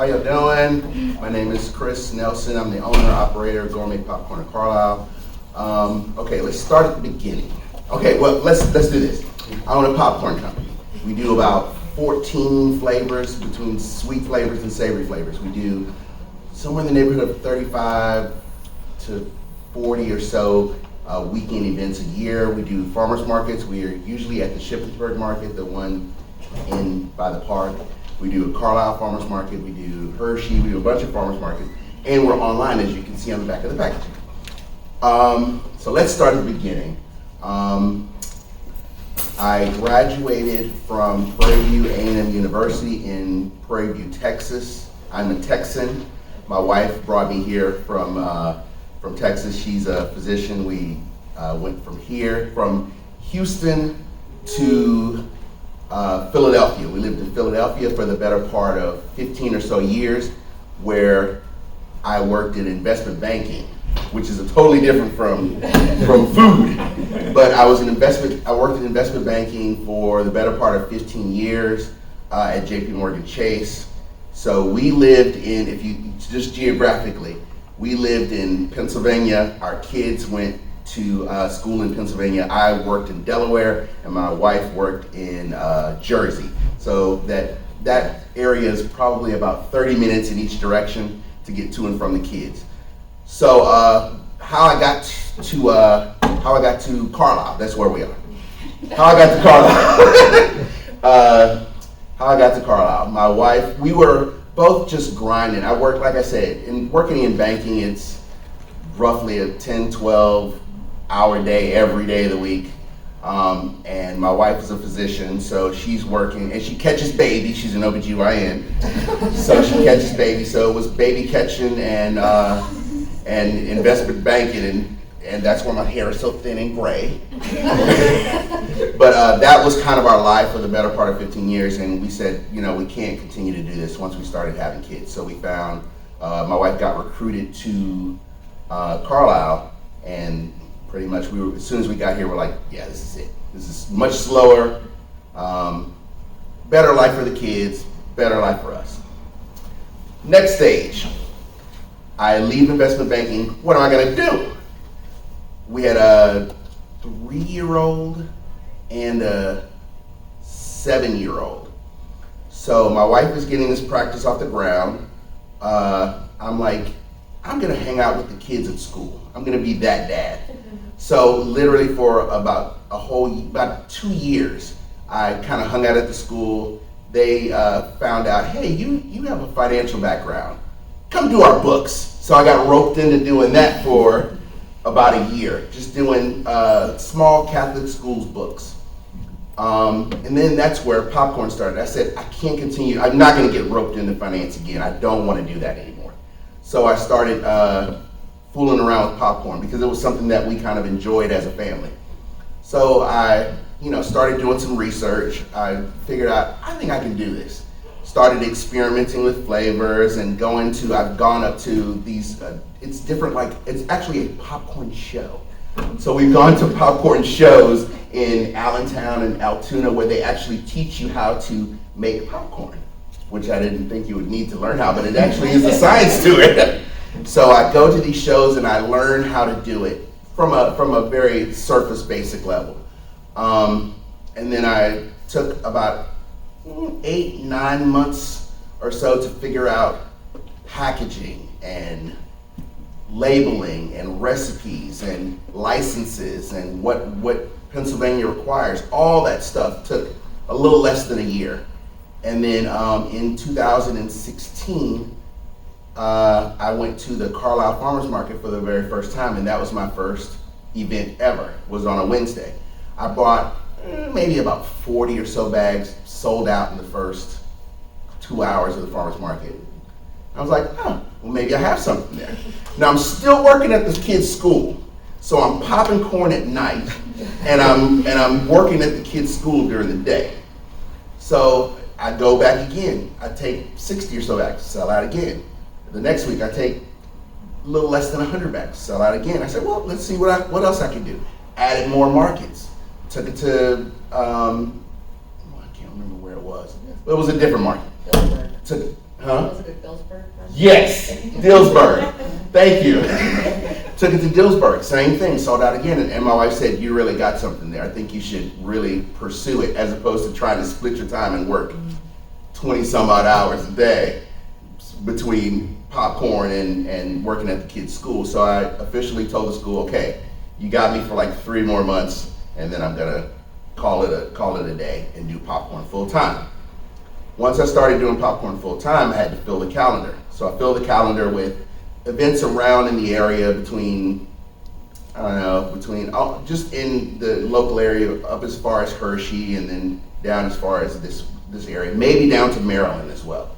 How y'all doing? My name is Chris Nelson. I'm the owner, operator of Gourmet Popcorn at Carlisle. Okay, let's start at the beginning. Okay, well, let's do this. I own a popcorn company. We do about 14 flavors between sweet flavors and savory flavors. We do somewhere in the neighborhood of 35 to 40 or so weekend events a year. We do farmers markets. We are usually at the Shippensburg market, the one by the park. We do a Carlisle farmers market. We do Hershey. We do a bunch of farmers markets, and we're online, as you can see on the back of the packaging. So let's start at the beginning. I graduated from Prairie View A&M University in Prairie View, Texas. I'm a Texan. My wife brought me here from Texas. She's a physician. We went from Houston to Philadelphia. We lived in Philadelphia for the better part of 15 or so years, where I worked in investment banking, which is totally different from food. But I worked in investment banking for the better part of 15 years at JPMorgan Chase. So we lived in, if you just geographically, we lived in Pennsylvania. Our kids went to school in Pennsylvania. I worked in Delaware, and my wife worked in Jersey. So that area is probably about 30 minutes in each direction to get to and from the kids. So how I got to Carlisle, that's where we are. How I got to Carlisle. My wife, we were both just grinding. I worked, like I said, working in banking, it's roughly a 10, 12 hour day every day of the week. And my wife is a physician, so she's working, and she catches babies. She's an OBGYN, so she catches babies. So it was baby catching and investment banking, and that's why my hair is so thin and gray. But that was kind of our life for the better part of 15 years, and we said, we can't continue to do this once we started having kids. So we found, my wife got recruited to Carlisle, and pretty much as soon as we got here, we're like, yeah, this is it. This is much slower, better life for the kids, better life for us. Next stage. I leave investment banking. What am I going to do? We had a 3-year-old and a 7-year-old. So my wife is getting this practice off the ground. I'm like, I'm going to hang out with the kids at school. I'm going to be that dad. So literally for about 2 years, I kind of hung out at the school. They found out, hey, you have a financial background. Come do our books. So I got roped into doing that for about a year, just doing small Catholic schools books. And then that's where popcorn started. I said, I can't continue. I'm not going to get roped into finance again. I don't want to do that anymore. So I started fooling around with popcorn because it was something that we kind of enjoyed as a family. So I, started doing some research. I figured out, I think I can do this. Started experimenting with flavors and I've gone up to these, it's different, it's actually a popcorn show. So we've gone to popcorn shows in Allentown and Altoona where they actually teach you how to make popcorn, which I didn't think you would need to learn how, but it actually is a science to it. So I go to these shows and I learn how to do it from a very surface basic level. And then I took about 8-9 months or so to figure out packaging and labeling and recipes and licenses and what Pennsylvania requires. All that stuff took a little less than a year. And then in 2016, I went to the Carlisle Farmers Market for the very first time, and that was my first event ever. It was on a Wednesday. I bought maybe about 40 or so bags, sold out in the first 2 hours of the farmers market. I was like, oh, well, maybe I have something there. Now I'm still working at this kid's school, so I'm popping corn at night, and I'm working at the kid's school during the day. So I go back again. I take 60 or so bags, sell out again. The next week I take a little less than 100 bags, sell out again. I said, well, let's see what else I can do. Added more markets. Took it to, I can't remember where it was, but it was a different market. Huh? Was it at Dillsburg? Yes, Dillsburg. Thank you. Took it to Dillsburg, same thing, sold out again. And my wife said, you really got something there. I think you should really pursue it as opposed to trying to split your time and work 20 some odd hours a day between popcorn and working at the kids' school. So I officially told the school, okay, you got me for like 3 more months, and then I'm gonna call it a day and do popcorn full time. Once I started doing popcorn full time, I had to fill the calendar. So I filled the calendar with events around in the area between just in the local area up as far as Hershey and then down as far as this area, maybe down to Maryland as well.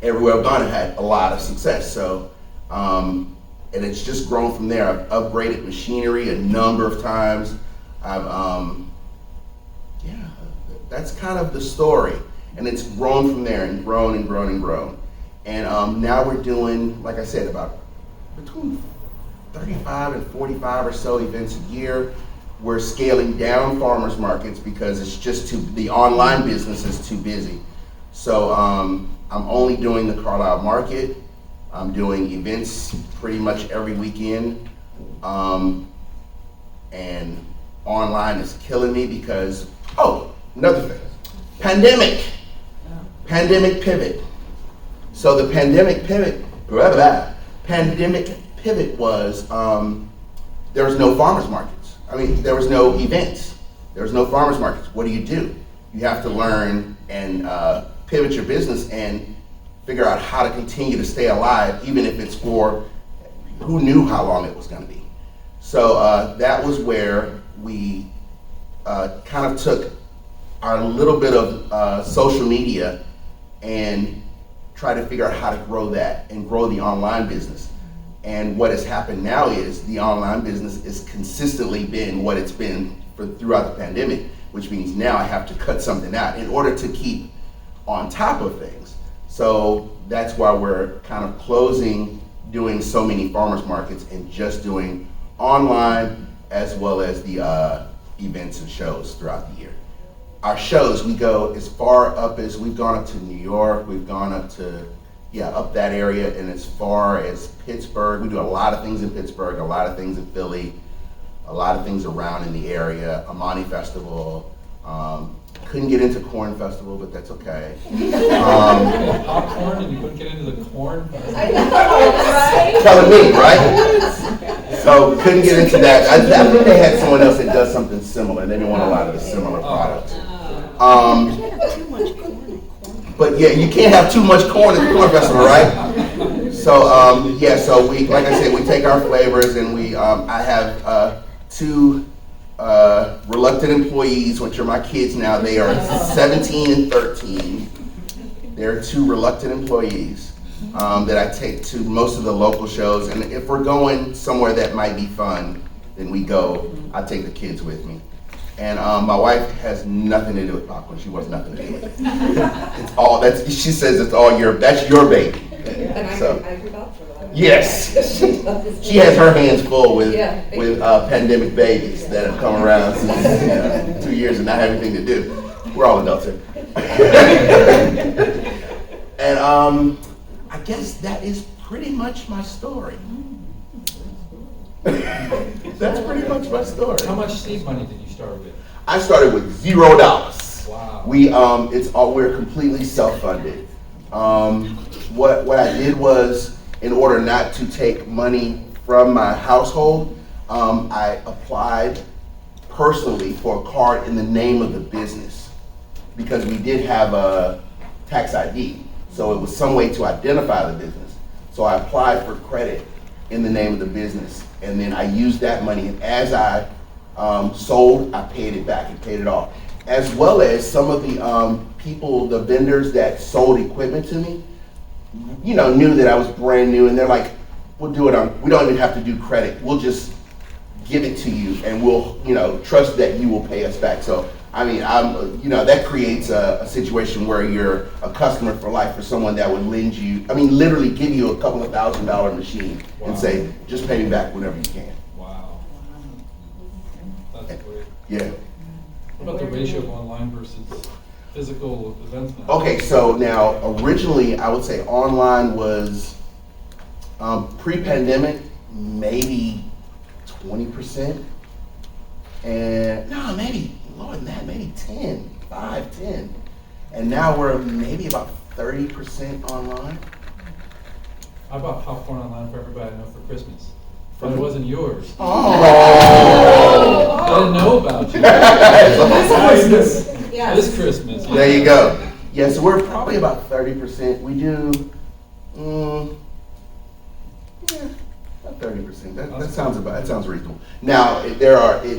Everywhere I've gone, I've had a lot of success. So, and it's just grown from there. I've upgraded machinery a number of times. That's kind of the story. And it's grown from there and grown and grown and grown. And now we're doing, like I said, about between 35 and 45 or so events a year. We're scaling down farmers markets because it's just the online business is too busy. So I'm only doing the Carlisle market. I'm doing events pretty much every weekend. And online is killing me because, another thing, pandemic pivot. So the pandemic pivot was, there was no farmers markets. I mean, there was no events. There was no farmers markets. What do? You have to learn and pivot your business and figure out how to continue to stay alive, even if it's for who knew how long it was going to be. So that was where we kind of took our little bit of social media and try to figure out how to grow that and grow the online business. And what has happened now is the online business has consistently been what it's been throughout the pandemic, which means now I have to cut something out in order to keep on top of things. So that's why we're kind of closing doing so many farmers markets and just doing online as well as the events and shows throughout the year. Our shows, we go as far up as we've gone up to New York, we've gone up to, up that area, and as far as Pittsburgh. We do a lot of things in Pittsburgh, a lot of things in Philly, a lot of things around in the area, Amani Festival. Couldn't get into Corn Festival, but that's okay. Popcorn and you couldn't get into the corn festival? I know, right? Telling me, right? So couldn't get into that. I think they had someone else that does something similar. They didn't want a lot of the similar products. But yeah, you can't have too much corn at the Corn Festival, right? So so we, like I said, we take our flavors and we, I have 2 reluctant employees, which are my kids now. They are 17 and 13. They're 2 reluctant employees that I take to most of the local shows. And if we're going somewhere that might be fun, then we go. I take the kids with me. And my wife has nothing to do with popcorn. She wants nothing to do with it. It's all, she says it's all that's your baby. And So, I could vouch for that. yes. She has her hands full with pandemic babies that have come around since 2 years and not have anything to do. We're all adults here. And I guess that is pretty much my story. That's pretty much my story. How much seed money did you start with? I started with $0. Wow. We're completely self-funded. What I did was, in order not to take money from my household, I applied personally for a card in the name of the business because we did have a tax ID. So it was some way to identify the business. So I applied for credit in the name of the business. And then I used that money, and as I sold, I paid it back and paid it off. As well as some of the people, the vendors that sold equipment to me, knew that I was brand new, and they're like, we'll do it we don't even have to do credit. We'll just give it to you, and we'll, trust that you will pay us back. So, I mean, that creates a situation where you're a customer for life for someone that would literally give you a couple of $1,000 machine and say, just pay me back whenever you can. Wow. That's great. Yeah. What about the ratio of online versus physical events now? Okay, so now originally I would say online was pre-pandemic maybe 20%, and no, maybe lower than that, maybe 10, 5, 10, and now we're maybe about 30% online. I bought popcorn online for everybody I know for Christmas, but it wasn't yours. Oh. I didn't know about you. Yes. This Christmas. There you go. Yeah, so we're probably about 30%. We do, yeah, about 30%. That sounds reasonable. Now, it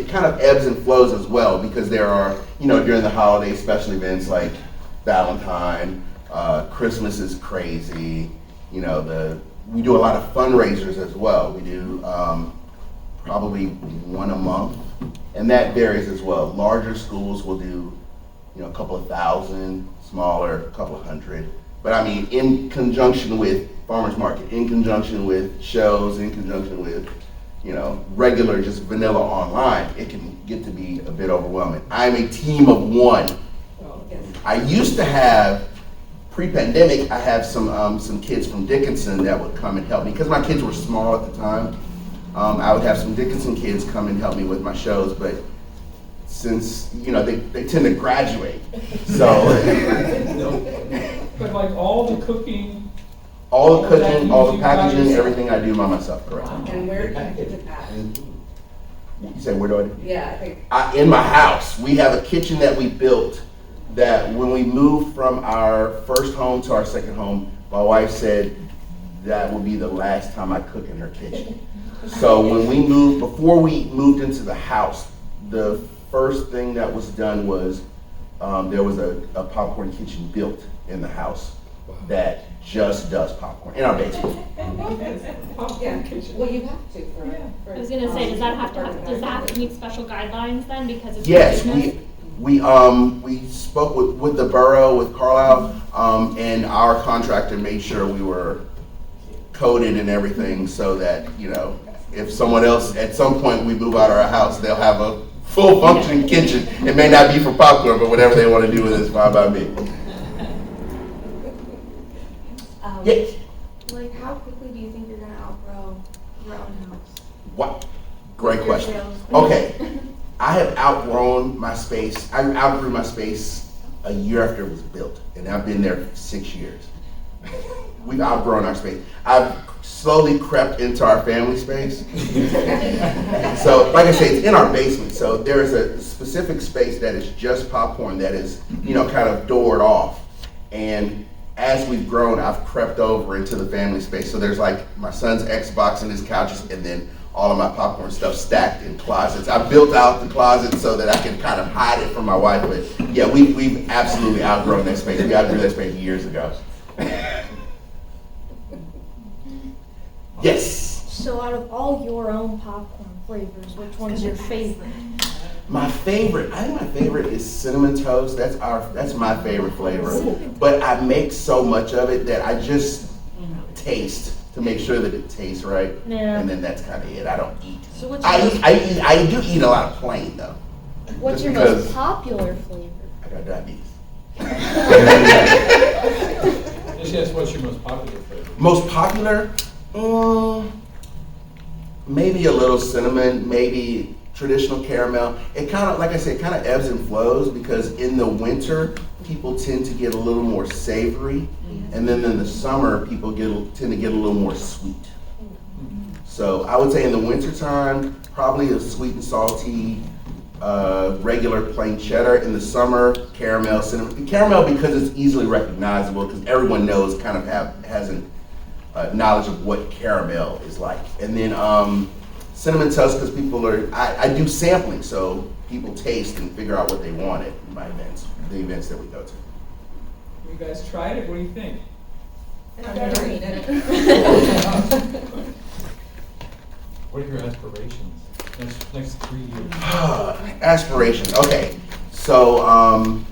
kind of ebbs and flows as well, because there are, during the holiday special events like Valentine, Christmas is crazy. We do a lot of fundraisers as well. We do probably one a month, and that varies as well. Larger schools will do, a couple of thousand, smaller, a couple of hundred. But I mean, in conjunction with farmers market, in conjunction with shows, in conjunction with, regular just vanilla online, it can get to be a bit overwhelming. I'm a team of one. I used to have, pre-pandemic, I have some kids from Dickinson that would come and help me, because my kids were small at the time. I would have some Dickinson kids come and help me with my shows, but since, they tend to graduate, so. But like all the cooking. All the cooking, all the packaging, everything I do by myself, correct. And where do you put that? You say, where do I do? Yeah, I think. In my house. We have a kitchen that we built that when we moved from our first home to our second home, my wife said that would be the last time I cook in her kitchen. So before we moved into the house, the first thing that was done was there was a popcorn kitchen built in the house that just does popcorn in our basement. Yeah, well, you have to for. I was gonna say, does that have to meet special guidelines then, because it's Yes, business? we spoke with the borough, with Carlisle, and our contractor made sure we were coded and everything, so that, if someone else, at some point we move out of our house, they'll have a full functioning kitchen. It may not be for popcorn, but whatever they want to do with it is fine by me. Yes. Like, how quickly do you think you're gonna outgrow your own house? What? Great Your question. sales. Okay, I have outgrown my space. I outgrew my space a year after it was built, and I've been there for 6 years. We've outgrown our space. I've slowly crept into our family space. So, like I say, it's in our basement. So there is a specific space that is just popcorn that is, kind of doored off. And as we've grown, I've crept over into the family space. So there's like my son's Xbox and his couches, and then all of my popcorn stuff stacked in closets. I built out the closet so that I can kind of hide it from my wife. But yeah, we've absolutely outgrown that space. We outgrew that space years ago. Yes. So out of all your own popcorn flavors, which one's your favorite? My favorite, I think my favorite is cinnamon toast. That's my favorite flavor. But I make so much of it that I just taste to make sure that it tastes right. Yeah. And then that's kind of it. I don't eat. So what's I do eat a lot of plain though. What's Just your because most popular flavor? I got diabetes. Just ask, what's your most popular flavor? Most popular? Maybe a little cinnamon, maybe traditional caramel. It kind of, like I said, kind of ebbs and flows, because in the winter, people tend to get a little more savory. And then in the summer, people tend to get a little more sweet. So I would say in the wintertime, probably a sweet and salty, regular plain cheddar. In the summer, caramel, cinnamon. Caramel, because it's easily recognizable, because everyone knows, kind of has a knowledge of what caramel is like. And then cinnamon toast, because I do sampling, so people taste and figure out what they want at my events, the events that we go to. You guys tried it, what do you think? I've never eaten it. What are your aspirations next 3 years? Aspirations, okay. So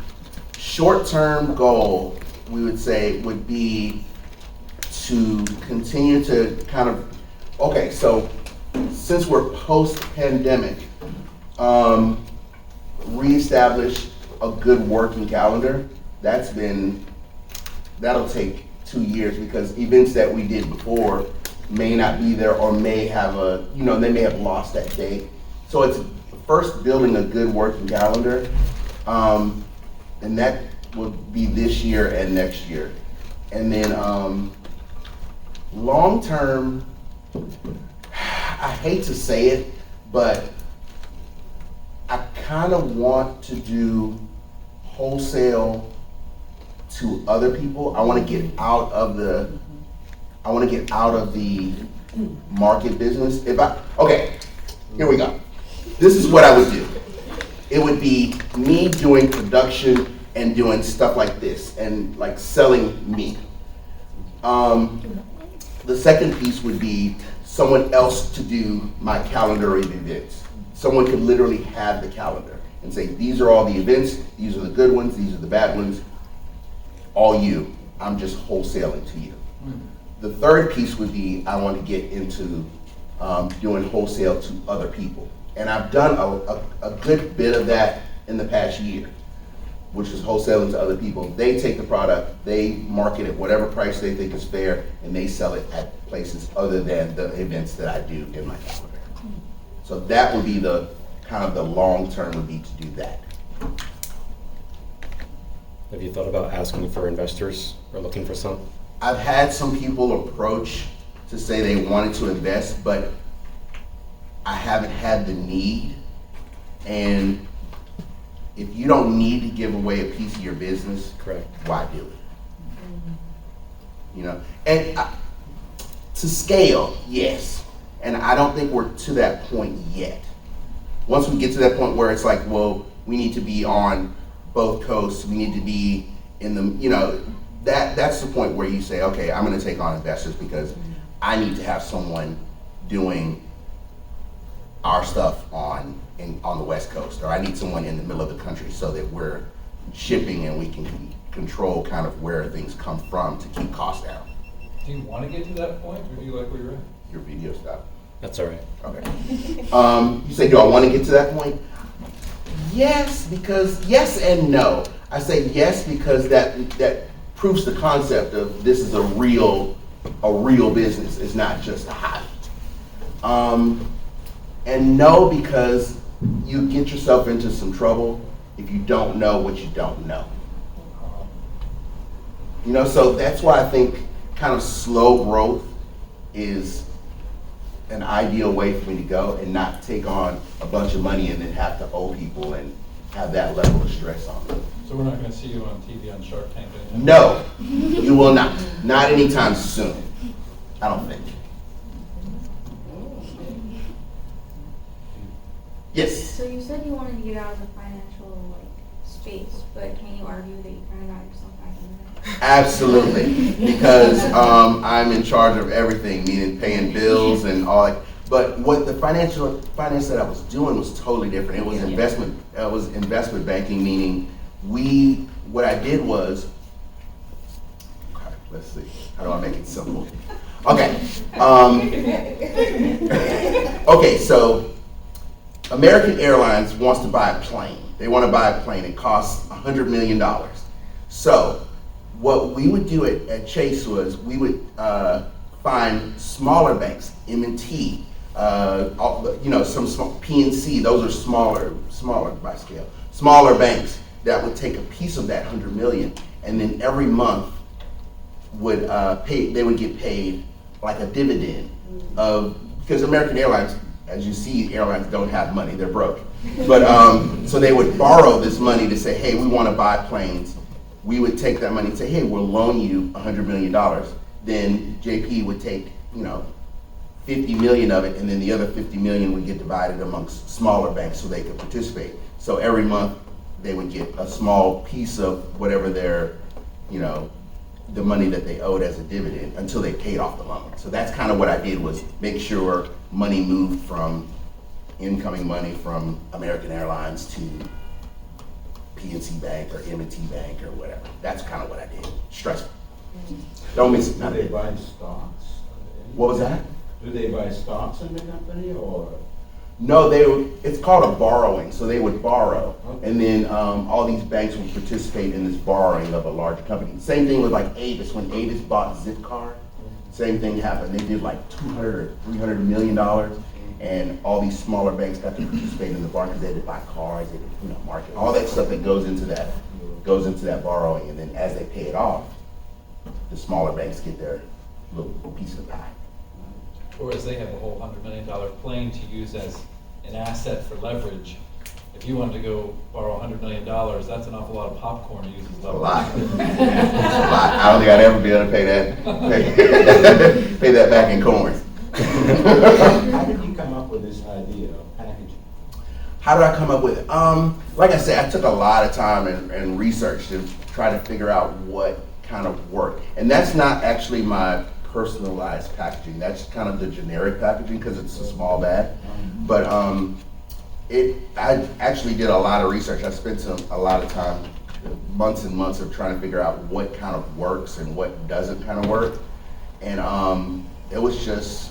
short-term goal, we would say, would be to continue to kind of, okay, so since we're post-pandemic, reestablish a good working calendar, that'll take 2 years, because events that we did before may not be there, or may have they may have lost that date. So it's first building a good working calendar, and that will be this year and next year. And then long term, I hate to say it, but I kind of want to do wholesale to other people. I want to get out of the market business. Okay, here we go. This is what I would do. It would be me doing production and doing stuff like this and like selling meat. The second piece would be someone else to do my calendar of events. Someone could literally have the calendar and say, these are all the events, these are the good ones, these are the bad ones, all you. I'm just wholesaling to you. The third piece would be I want to get into doing wholesale to other people. And I've done a good bit of that in the past year, which is wholesaling to other people. They take the product, they market it whatever price they think is fair, and they sell it at places other than the events that I do in my calendar. So that would be the kind of the long term would be to do that. Have you thought about asking for investors or looking for some? I've had some people approach to say they wanted to invest, but I haven't had the need. And if you don't need to give away a piece of your business, Correct. why do it? You know, and to scale, yes. And I don't think we're to that point yet. Once we get to that point where it's like, well, we need to be on both coasts, we need to be in the, that's the point where you say, okay, I'm gonna take on investors because I need to have someone doing our stuff on the West Coast, or I need someone in the middle of the country so that we're shipping and we can control kind of where things come from to keep costs down. Do you want to get to that point, or do you like where you're at? Your video stop. That's all right. Okay. You say, do I want to get to that point? Yes, and no. I say yes because that proves the concept of this is a real business. It's not just a hobby. And no, because you get yourself into some trouble if you don't know what you don't know. So that's why I think kind of slow growth is an ideal way for me to go, and not take on a bunch of money and then have to owe people and have that level of stress on me. So we're not going to see you on TV on Shark Tank anytime? No, you will not. Not anytime soon, I don't think. Yes? So you said you wanted to get out of the financial space, but can you argue that you kind of got yourself back in there? Absolutely, because I'm in charge of everything, meaning paying bills and all that. But what the finance that I was doing was totally different. It was investment. It was investment banking, meaning what I did was, okay, let's see, how do I make it simple? Okay, okay, so American Airlines wants to buy a plane. They want to buy a plane. It costs $100 million. So what we would do at Chase was we would find smaller banks, M&T, some small PNC. Those are smaller by scale. Smaller banks that would take a piece of that $100 million, and then every month would they would get paid like a dividend because American Airlines, as you see, airlines don't have money, they're broke. But so they would borrow this money to say, hey, we want to buy planes. We would take that money and say, hey, we'll loan you $100 million. Then JP would take, 50 million of it, and then the other 50 million would get divided amongst smaller banks so they could participate. So every month they would get a small piece of whatever their, the money that they owed as a dividend until they paid off the loan. So that's kind of what I did, was make sure money moved from incoming money from American Airlines to PNC Bank or M&T Bank or whatever. That's kind of what I did. Stressful. Don't miss it. Do they buy stocks? What was that? Do they buy stocks in the company or? No, it's called a borrowing, so they would borrow, and then all these banks would participate in this borrowing of a larger company. Same thing with like Avis, when Avis bought Zipcar, same thing happened. They did like $200 or $300 million, and all these smaller banks got to participate in the borrowing because they had to buy cars, they had to market, all that stuff that goes into that borrowing, and then as they pay it off, the smaller banks get their little piece of the pie. Whereas they have a whole $100 million plane to use as an asset for leverage. If you wanted to go borrow $100 million, that's an awful lot of popcorn to use as A leverage. lot. A lot. I don't think I'd ever be able to pay that, pay that back in corn. How did you come up with this idea of packaging? How did I come up with it? Like I said, I took a lot of time and research to try to figure out what kind of worked. And that's not actually my personalized packaging. That's kind of the generic packaging because it's a small bag. But I actually did a lot of research. I spent a lot of time, months and months of trying to figure out what kind of works and what doesn't kind of work. And it was just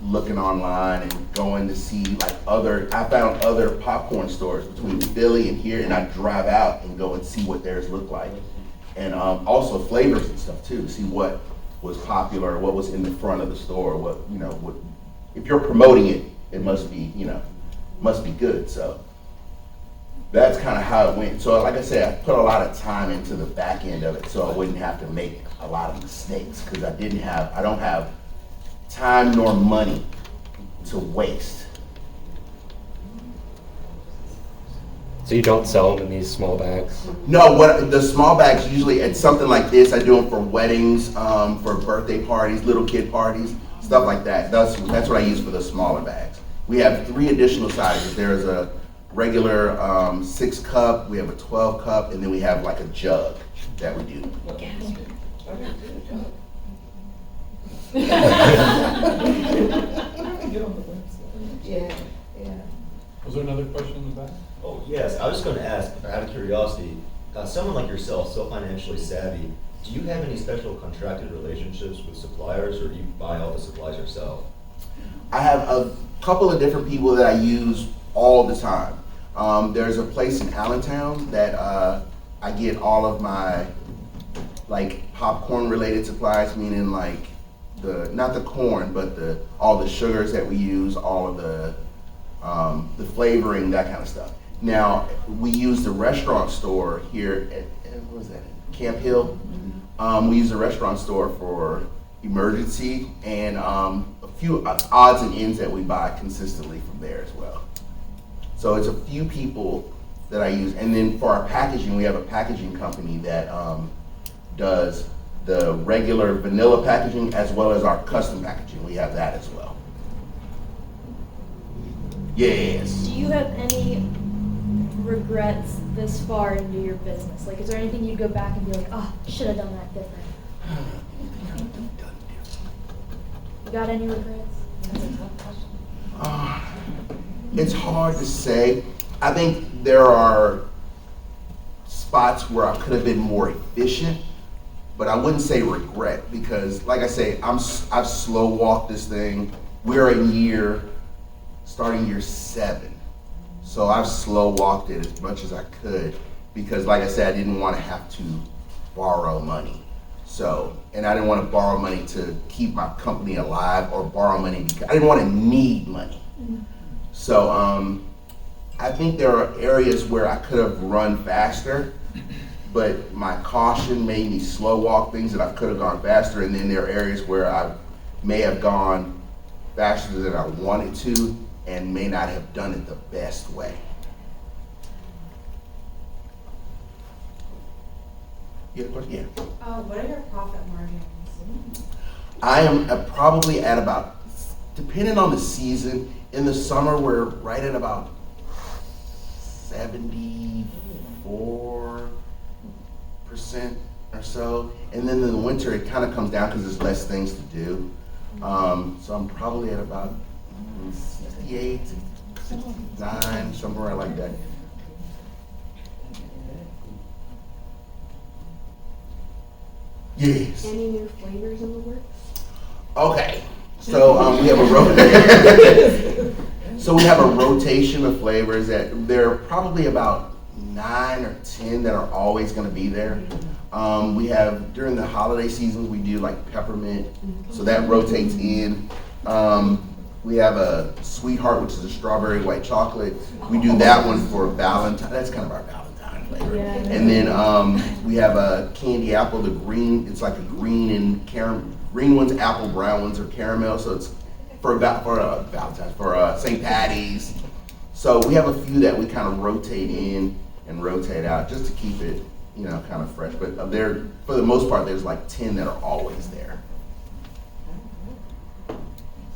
looking online and going to see like I found other popcorn stores between Philly and here, and I drive out and go and see what theirs look like. And also flavors and stuff too, to see what was popular, what was in the front of the store, what if you're promoting it, it must be, must be good. So that's kind of how it went. So like I said, I put a lot of time into the back end of it so I wouldn't have to make a lot of mistakes because I don't have time nor money to waste. So you don't sell them in these small bags? No, the small bags usually, it's something like this. I do them for weddings, for birthday parties, little kid parties, stuff like that. That's what I use for the smaller bags. We have 3 additional sizes. There's a regular 6 cup, we have a 12 cup, and then we have like a jug that we do. Yeah. Was there another question in the back? Oh, yes, I was just going to ask, out of curiosity, someone like yourself, so financially savvy, do you have any special contracted relationships with suppliers, or do you buy all the supplies yourself? I have a couple of different people that I use all the time. There's a place in Allentown that I get all of my like popcorn related supplies, meaning like not the corn, but all the sugars that we use, all of the flavoring, that kind of stuff. Now, we use the restaurant store here at what was that, Camp Hill? We use the restaurant store for emergency and a few odds and ends that we buy consistently from there as well. So it's a few people that I use. And then for our packaging, we have a packaging company that does the regular vanilla packaging as well as our custom packaging. We have that as well. Yes. Do you have any regrets this far into your business? Like, is there anything you'd go back and be like, oh, should have done that different? You got any regrets? That's a tough question. It's hard to say. I think there are spots where I could have been more efficient, but I wouldn't say regret because, like I say, I've slow walked this thing. We're starting year 7. So I've slow walked it as much as I could because, like I said, I didn't want to have to borrow money. So, and I didn't want to borrow money to keep my company alive or borrow money because I didn't want to need money. So I think there are areas where I could have run faster, but my caution made me slow walk things that I could have gone faster. And then there are areas where I may have gone faster than I wanted to and may not have done it the best way. You have a question? Yeah. What are your profit margins? I am probably at about, depending on the season, in the summer we're right at about 74% or so, and then in the winter it kind of comes down because there's less things to do. So I'm probably at about 68, 69, somewhere like that. Yes. Any new flavors in the works? Okay. So we have a So we have a rotation of flavors that there are probably about 9 or 10 that are always gonna be there. We have, during the holiday seasons, we do like peppermint, so that rotates in. We have a Sweetheart, which is a strawberry white chocolate. We do that one for Valentine, that's kind of our Valentine flavor. And then we have a candy apple, the green, it's like a green and caramel, green one's apple, brown ones are caramel, so it's for Valentine's, for St. Patty's. So we have a few that we kind of rotate in and rotate out just to keep it, you know, kind of fresh. But there, for the most part, there's like 10 that are always there.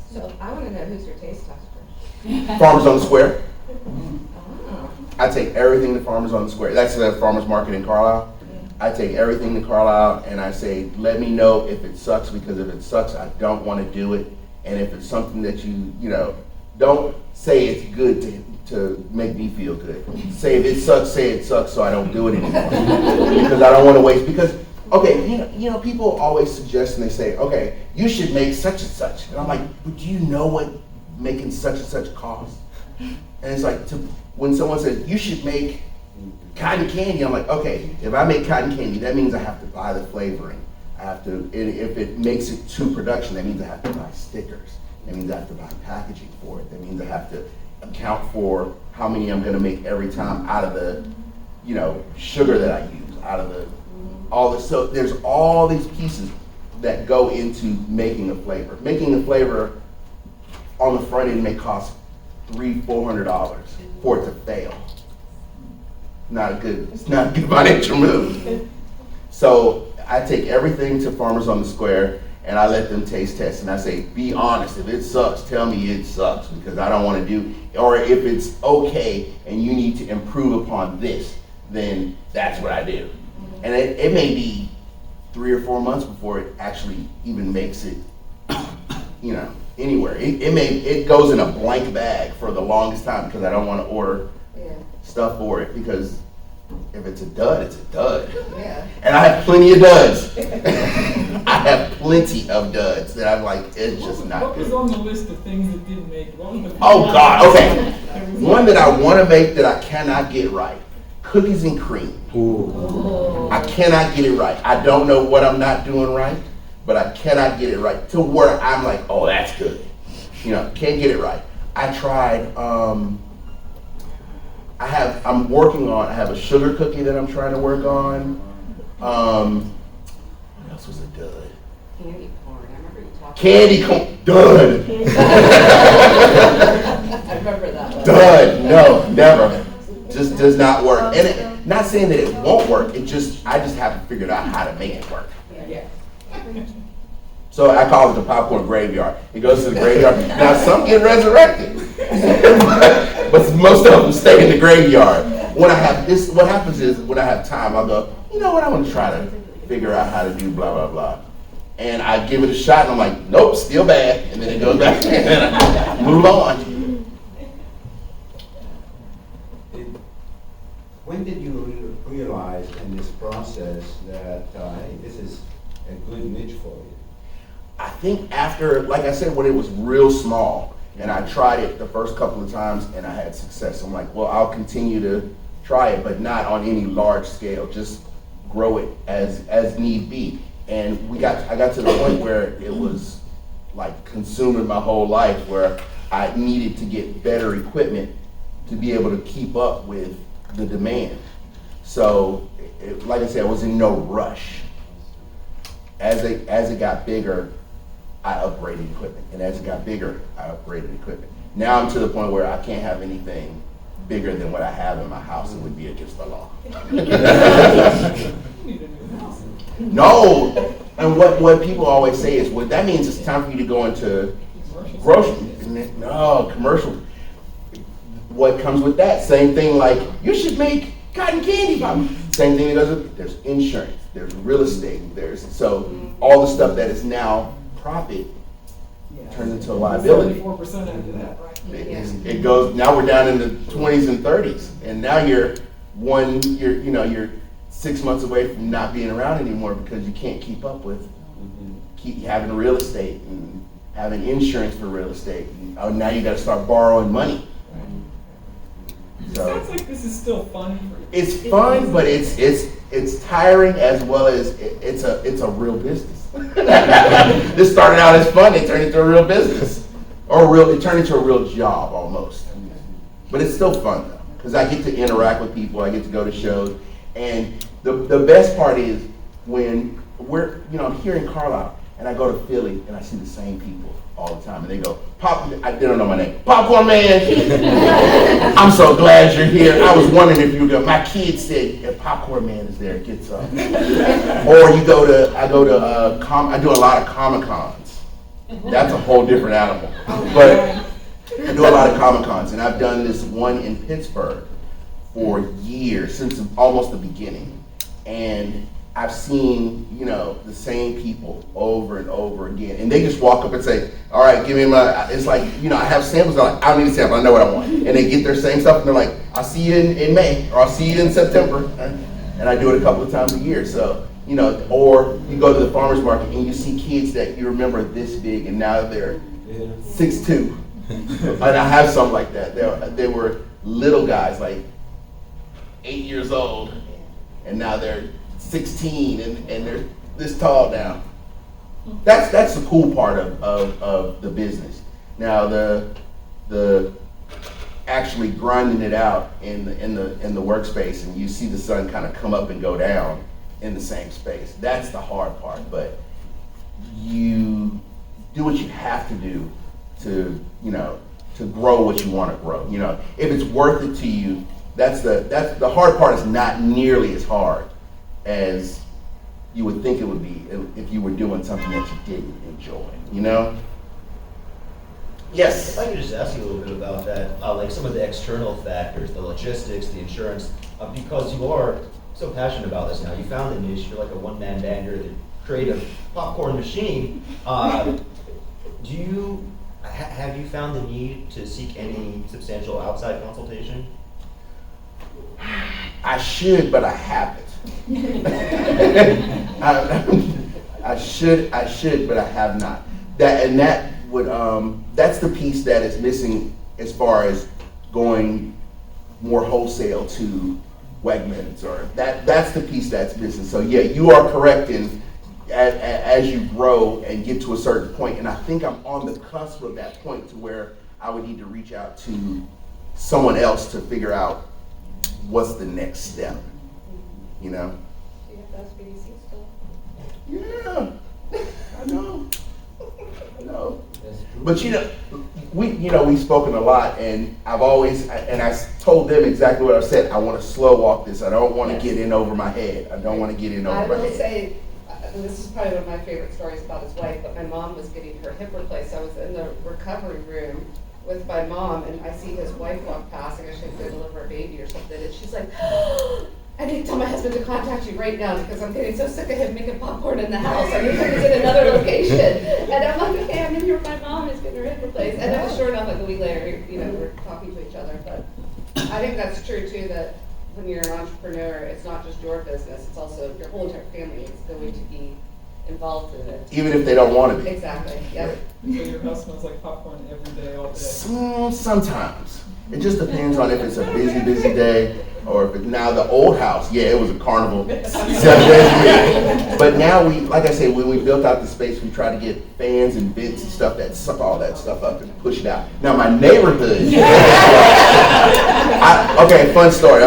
So I wanna know who's your taste tester? Farmers on the Square. Oh. I take everything to Farmers on the Square. That's the farmers market in Carlisle. I take everything to Carlisle and I say, let me know if it sucks, because if it sucks, I don't want to do it. And if it's something that you know, don't say it's good to make me feel good. Say if it sucks, say it sucks, so I don't do it anymore. Because I don't want to waste, because, okay, you know, people always suggest and they say, okay, you should make such and such. And I'm like, but do you know what making such and such costs? And it's like, when someone says, you should make cotton candy, I'm like, okay, if I make cotton candy, that means I have to buy the flavoring. I have to, if it makes it to production, that means I have to buy stickers. That means I have to buy packaging for it. That means I have to account for how many I'm gonna make every time out of the, you know, sugar that I use, out of the, all this. So there's all these pieces that go into making a flavor. Making a flavor on the front end may cost $300-400 for it to fail. It's not a good financial move. So I take everything to Farmers on the Square and I let them taste test, and I say, be honest, if it sucks, tell me it sucks, because I don't want to do, or if it's okay and you need to improve upon this, then that's what I do. And it may be 3 or 4 months before it actually even makes it, you know, anywhere. It goes in a blank bag for the longest time because I don't want to order stuff for it, because if it's a dud, it's a dud. Yeah. And I have plenty of duds. I have plenty of duds that I'm like, it's just not What was good. on the list of things that didn't make it? What was the Oh God, okay. One that I want to make that I cannot get right. Cookies and cream. I cannot get it right. I don't know what I'm not doing right, but I cannot get it right to where I'm like, oh, that's good. You know, can't get it right. I tried, I have a sugar cookie that I'm trying to work on. What else was a dud? Candy corn, I remember you talking. Candy corn, dud. I remember that one. Dud, no, never. Just does not work. And not saying that it won't work, I just haven't figured out how to make it work. Yeah. So I call it the popcorn graveyard. It goes to the graveyard. Now some get resurrected, but most of them stay in the graveyard. When I have this, what happens is when I have time, I'll go, you know what, I want to try to figure out how to do blah, blah, blah. And I give it a shot and I'm like, nope, still bad. And then it goes back and then I move on. When did you realize in this process that, hey, this is a good niche for you? I think after, like I said, when it was real small and I tried it the first couple of times and I had success, I'm like, well, I'll continue to try it, but not on any large scale, just grow it as need be. And I got to the point where it was like consuming my whole life, where I needed to get better equipment to be able to keep up with the demand. So, like I said, I was in no rush. As it got bigger, I upgraded equipment, and as it got bigger, I upgraded equipment. Now I'm to the point where I can't have anything bigger than what I have in my house. It would be against the law. You need a new house. No, and what people always say is, well, that means it's time for you to go into grocery. No, commercial. What comes with that? Same thing, like, you should make cotton candy. Same thing that goes with, there's insurance, there's real estate, so all the stuff that is now profit turns into a liability. 74% after that, right? It goes, now we're down in the 20s and 30s, and now you're 6 months away from not being around anymore because you can't keep up with keep having real estate and having insurance for real estate. Oh, now you got to start borrowing money. It So sounds like this is still fun for you. it's fun, but it's tiring as well as it's a real business. This started out as fun, it turned into a real business, it turned into a real job almost. But it's still fun though, because I get to interact with people, I get to go to shows, and the best part is when I'm here in Carlisle, and I go to Philly, and I see the same people all the time, and they go, they don't know my name, Popcorn Man. I'm so glad you're here. I was wondering if you were going. My kid said, if Popcorn Man is there, get some. Or I do a lot of Comic Cons. That's a whole different animal. But I do a lot of Comic Cons, and I've done this one in Pittsburgh for years, since almost the beginning. And I've seen, the same people over and over again. And they just walk up and say, all right, give me it's like, I have samples. I'm like, I don't need a sample, I know what I want. And they get their same stuff and they're like, I'll see you in May, or I'll see you in September. And I do it a couple of times a year. So, or you go to the farmer's market and you see kids that you remember this big and now they're 6'2". And I have some like that. They were little guys, like 8 years old, and now they're 16 and they're this tall now. That's the cool part of the business. Now the actually grinding it out in the workspace, and you see the sun kind of come up and go down in the same space. That's the hard part, but you do what you have to do to grow what you want to grow. If it's worth it to you, that's the hard part is not nearly as hard as you would think it would be if you were doing something that you didn't enjoy, Yes? If I could just ask you a little bit about that, like some of the external factors, the logistics, the insurance, because you are so passionate about this now. You found the niche, you're like a one-man band, you're the creative popcorn machine. Have you found the need to seek any substantial outside consultation? I should, but I haven't. I should, but I have not. That's the piece that is missing as far as going more wholesale to Wegmans, or that's the piece that's missing. So yeah, you are correct in as you grow and get to a certain point, and I think I'm on the cusp of that point to where I would need to reach out to someone else to figure out what's the next step, Do you have those BDC still? Yeah, I know. But we've spoken a lot, and I told them exactly what I said. I want to slow walk this. I don't want to get in over my head. I will say, and this is probably one of my favorite stories about his wife, but my mom was getting her hip replaced. I was in the recovery room with my mom, and I see his wife walk past. I guess she was going to deliver a baby or something, and she's like, I need to tell my husband to contact you right now because I'm getting so sick of him making popcorn in the house. I need him in another location. And I'm like, okay, I'm in here with my mom who's getting her hip replaced. And then sure enough, like a week later, we're talking to each other. But I think that's true too, that when you're an entrepreneur, it's not just your business, it's also your whole entire family is going to be involved in it. Even if they don't want to be. Exactly, yep. So your house smells like popcorn every day, all day? Sometimes. It just depends on if it's a busy day, or if now the old house, it was a carnival 7 days a week. But now like I said, when we built out the space, we tried to get fans and vents and stuff that suck all that stuff up and push it out. Now my neighborhood, fun story.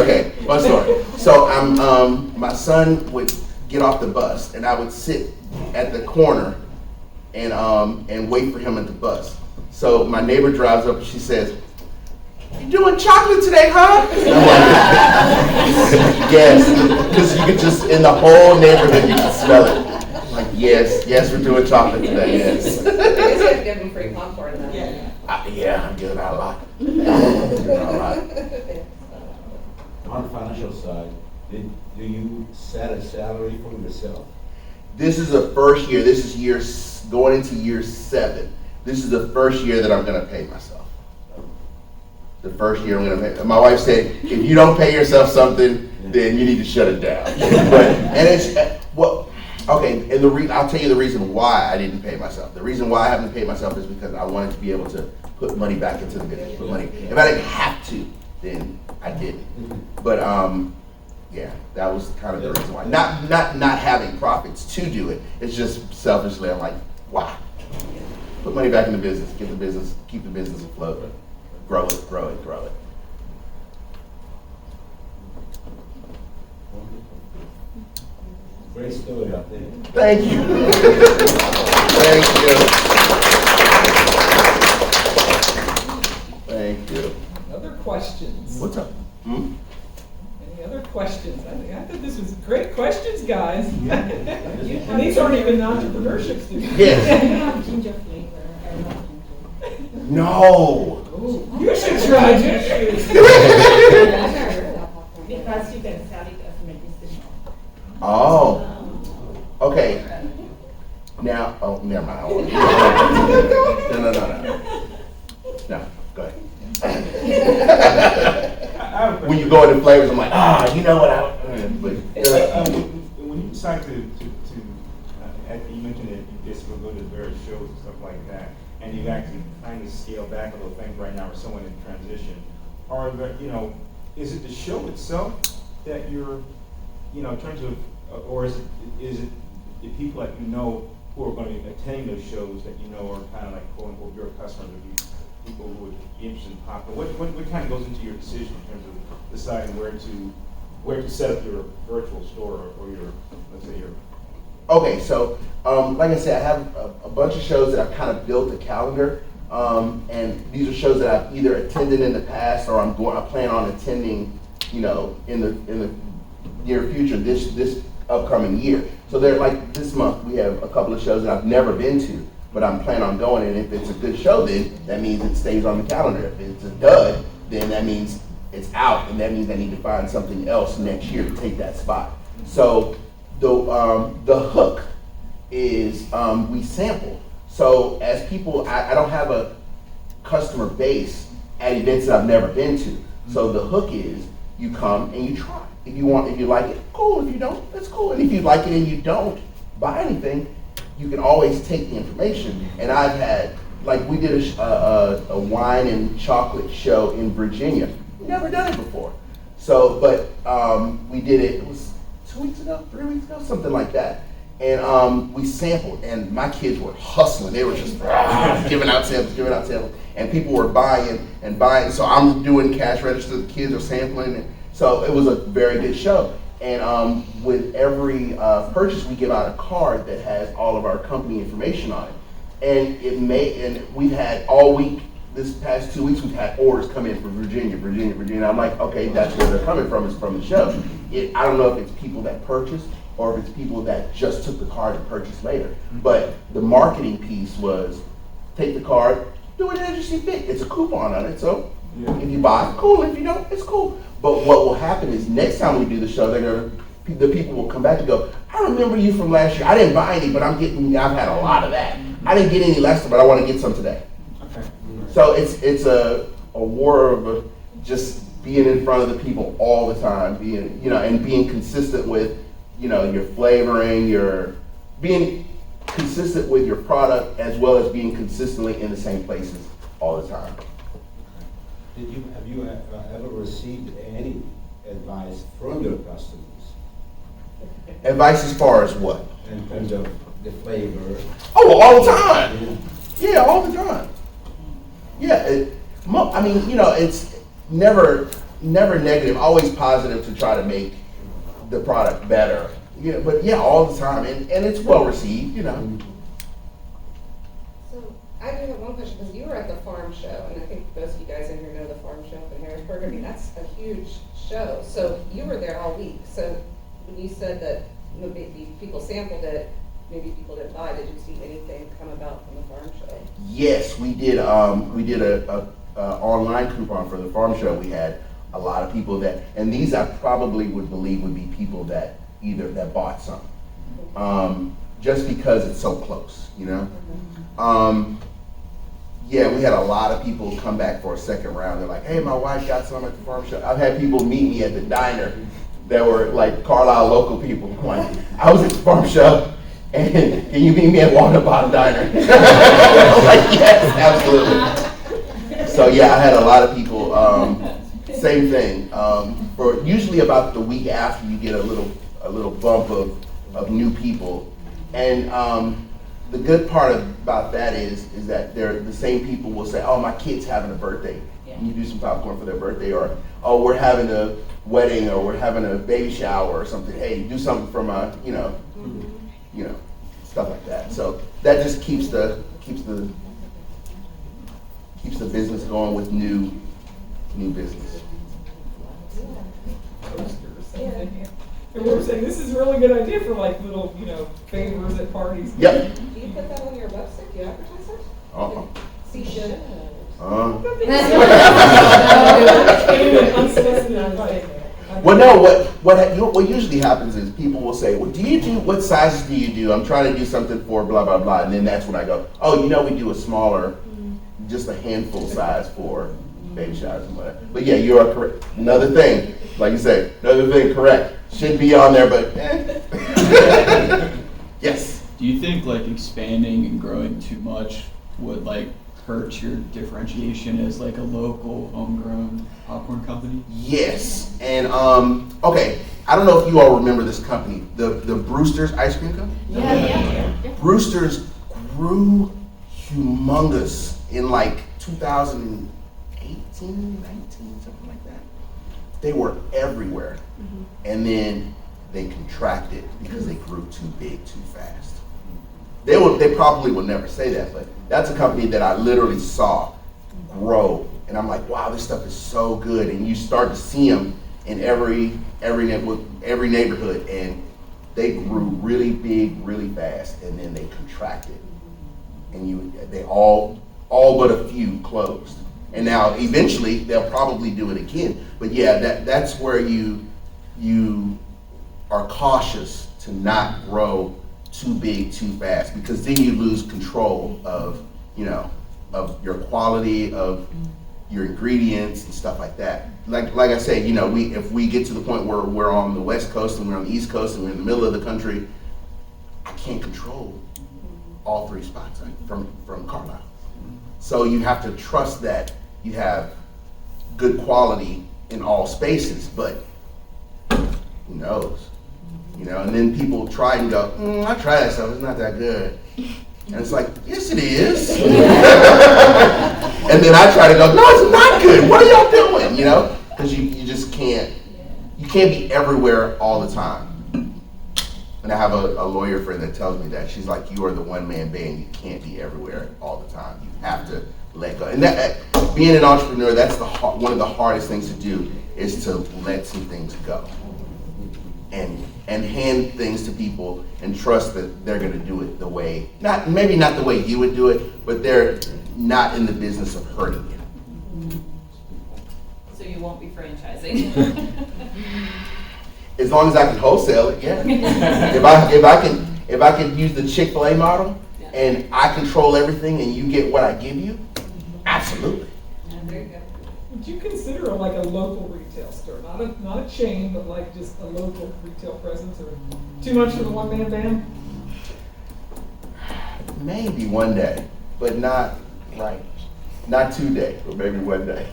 So my son would get off the bus, and I would sit at the corner and wait for him at the bus. So my neighbor drives up and she says, "You doing chocolate today, huh?" And I'm like, yes, because you could just, in the whole neighborhood, you can smell it. I'm like, yes, we're doing chocolate today, yes. You guys have to give them free popcorn then. Yeah, I'm giving out a lot. On the financial side, do you set a salary for yourself? This is the first year. This is going into year 7. This is the first year that I'm going to pay myself. The first year I'm going to pay. My wife said, if you don't pay yourself something, then you need to shut it down. Okay, and I'll tell you the reason why I didn't pay myself. The reason why I haven't paid myself is because I wanted to be able to put money back into the business. Put money. If I didn't have to, then I didn't. But yeah, that was kind of the reason why. Not having profits to do it. It's just selfishly, I'm like, wow. Put money back in the business. Keep the business afloat. Grow it, grow it, grow it. Great story out there. Thank you. Thank you. Thank you. Other questions? What's up? Any other questions? I thought this was great questions, guys. And these aren't even entrepreneurship students. Yes. Ginger flavor or not ginger. No. You should try ginger. Because you can sell it as medicinal. Oh. Okay. Now, oh, never mind. I won't. No. No, go ahead. When you go into flavors, I'm like, you know what when you decide to you mentioned that you just go to various shows and stuff like that, and you actually kind of scale back a little things right now, or someone in transition, are there, is it the show itself that you're, trying to, or is it the people that you know who are going to be attending those shows that you know are kind of like quote unquote your customers, would be people who would be interested in pop? What kind of goes into your decision in terms of deciding where to set up your virtual store or your, let's say your. Okay, so like I said, I have a bunch of shows that I've kind of built a calendar, and these are shows that I've either attended in the past or I plan on attending, in the near future, this upcoming year. So they're like this month we have a couple of shows that I've never been to, but I'm planning on going. And if it's a good show, then that means it stays on the calendar. If it's a dud, then that means it's out, and that means I need to find something else next year to take that spot. So the hook is we sample. So as people, I don't have a customer base at events that I've never been to. So the hook is you come and you try. If you like it, cool. If you don't, that's cool. And if you like it and you don't buy anything, you can always take the information. And I've had, like, we did a wine and chocolate show in Virginia. Never done it before. So, but we did it. It was 2 weeks ago, 3 weeks ago, something like that. And we sampled, and my kids were hustling. They were just giving out samples, and people were buying and buying. So I'm doing cash register. The kids are sampling. So it was a very good show. And with every purchase, we give out a card that has all of our company information on it. And we've had all week, this past 2 weeks, we've had orders come in from Virginia. I'm like, okay, that's where they're coming from, is from the show. I don't know if it's people that purchased or if it's people that just took the card and purchased later. But the marketing piece was take the card, do it as you see fit. It's a coupon on it, so if you buy, cool. If you don't, it's cool. But what will happen is next time we do the show, the people will come back and go, I remember you from last year. I didn't buy any, but I've had a lot of that. I didn't get any last time, but I want to get some today. Okay. So it's a war of just being in front of the people all the time, being consistent with, your flavoring, being consistent with your product, as well as being consistently in the same places all the time. Have you ever received any advice from your customers? Advice as far as what? In terms of the flavor? Oh, all the time. Yeah, all the time. Yeah, it's never negative, always positive to try to make the product better. Yeah, but yeah, all the time, and it's well received, So I do have one question, because you were at the farm show, and I think most of you guys in here know the farm show up in Harrisburg. I mean, that's a huge show. So you were there all week. So when you said that maybe people sampled it, maybe people didn't buy, did you see anything come about from the farm show? Yes, we did. We did a online coupon for the farm show. We had a lot of people and these I probably would believe would be people that bought some, just because it's so close, Yeah, we had a lot of people come back for a second round. They're like, hey, my wife got some at the farm show. I've had people meet me at the diner that were like Carlisle local people. I'm like, I was at the farm show. And can you meet me at Walnut Bottom Diner? I'm like, yes, absolutely. So yeah, I had a lot of people, same thing. For usually about the week after, you get a little bump of new people. And the good part about that is that they're the same people will say, oh, my kid's having a birthday. Can you do some popcorn for their birthday? Or, oh, we're having a wedding, or we're having a baby shower or something. Hey, do something for my, stuff like that. So that just keeps the business going with new business. And we were saying, this is a really good idea for like little, favors at parties. Yep. Do you put that on your website? Do you advertise it? Uh-uh. See, should. Well, no. What usually happens is people will say, "Well, what sizes do you do? I'm trying to do something for blah blah blah," and then that's when I go, "Oh, we do a smaller, just a handful size for baby showers and whatever." But yeah, you are correct. Another thing, like you say, correct. Should be on there, but yes. Do you think like expanding and growing too much would like hurt your differentiation as like a local homegrown popcorn company? Yes, and okay. I don't know if you all remember this company, the Brewster's Ice Cream Company. Yeah. Brewster's grew humongous in like 2018, 19, something like that. They were everywhere, and then they contracted because they grew too big too fast. They probably would never say that, but that's a company that I literally saw grow, and I'm like, wow, this stuff is so good. And you start to see them in every neighborhood, and they grew really big, really fast, and then they contracted, and they all but a few closed. And now eventually they'll probably do it again. But yeah, that's where you are cautious to not grow too big too fast, because then you lose control of your quality, of your ingredients and stuff like that. Like I say, if we get to the point where we're on the West Coast and we're on the East Coast and we're in the middle of the country, I can't control all three spots from Carlisle. So you have to trust that you have good quality in all spaces, but who knows? And then people try and go, I tried that stuff, it's not that good. And it's like, yes it is. And then I try to go, no, it's not good. What are y'all doing? Because you just can't be everywhere all the time. And I have a lawyer friend that tells me that. She's like, you are the one-man band. You can't be everywhere all the time. You have to let go. And that, being an entrepreneur, that's one of the hardest things to do, is to let some things go. And hand things to people and trust that they're going to do it the way, maybe not the way you would do it, but they're not in the business of hurting you. So you won't be franchising? As long as I can wholesale it, yeah. if I can use the Chick-fil-A model and I control everything and you get what I give you, absolutely. Yeah, there you go. Would you consider a local retail store, not a chain, but like just a local retail presence, or too much for the one-man band? Maybe one day, but not today, but maybe one day.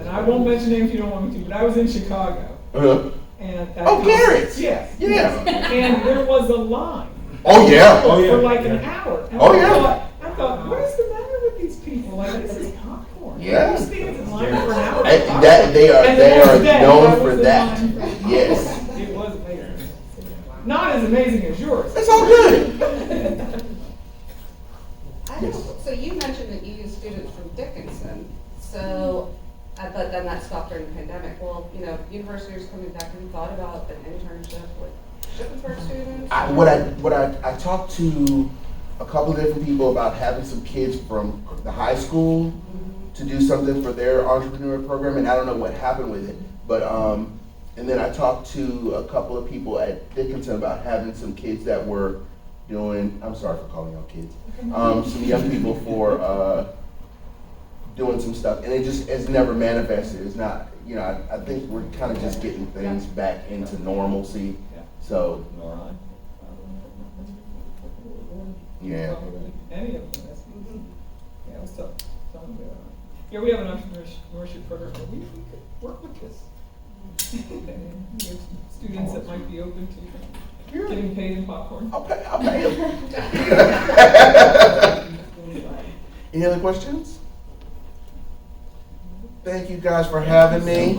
And I won't mention names if you don't want me to, but I was in Chicago. Uh-huh. And Garrett's. Yes. Yeah. And there was a line. Oh yeah. For like an hour. And I thought, what is the matter with these people? Like, this is popcorn. Yeah. Who stands in line for an hour? They are known for that. Yes. It was amazing. Not as amazing as yours. It's all good. So you mentioned that you use students from Dickinson, but then that stopped during the pandemic. Well, universities coming back, have you thought about an internship with Shippensburg students? I talked to a couple of different people about having some kids from the high school to do something for their entrepreneur program, and I don't know what happened with it, but and then I talked to a couple of people at Dickinson about having some kids that were doing, I'm sorry for calling y'all kids, some young people for doing some stuff, and it's never manifested. It's not, I think we're kind of just getting things back into normalcy. So, Nor I. Yeah. Any of them, that's easy. Yeah, I was telling them, yeah, we have an entrepreneurship program, but we could work with this. And we have some students that might be open to getting paid in popcorn. okay, I'll pay him. Any other questions? Thank you guys for having me.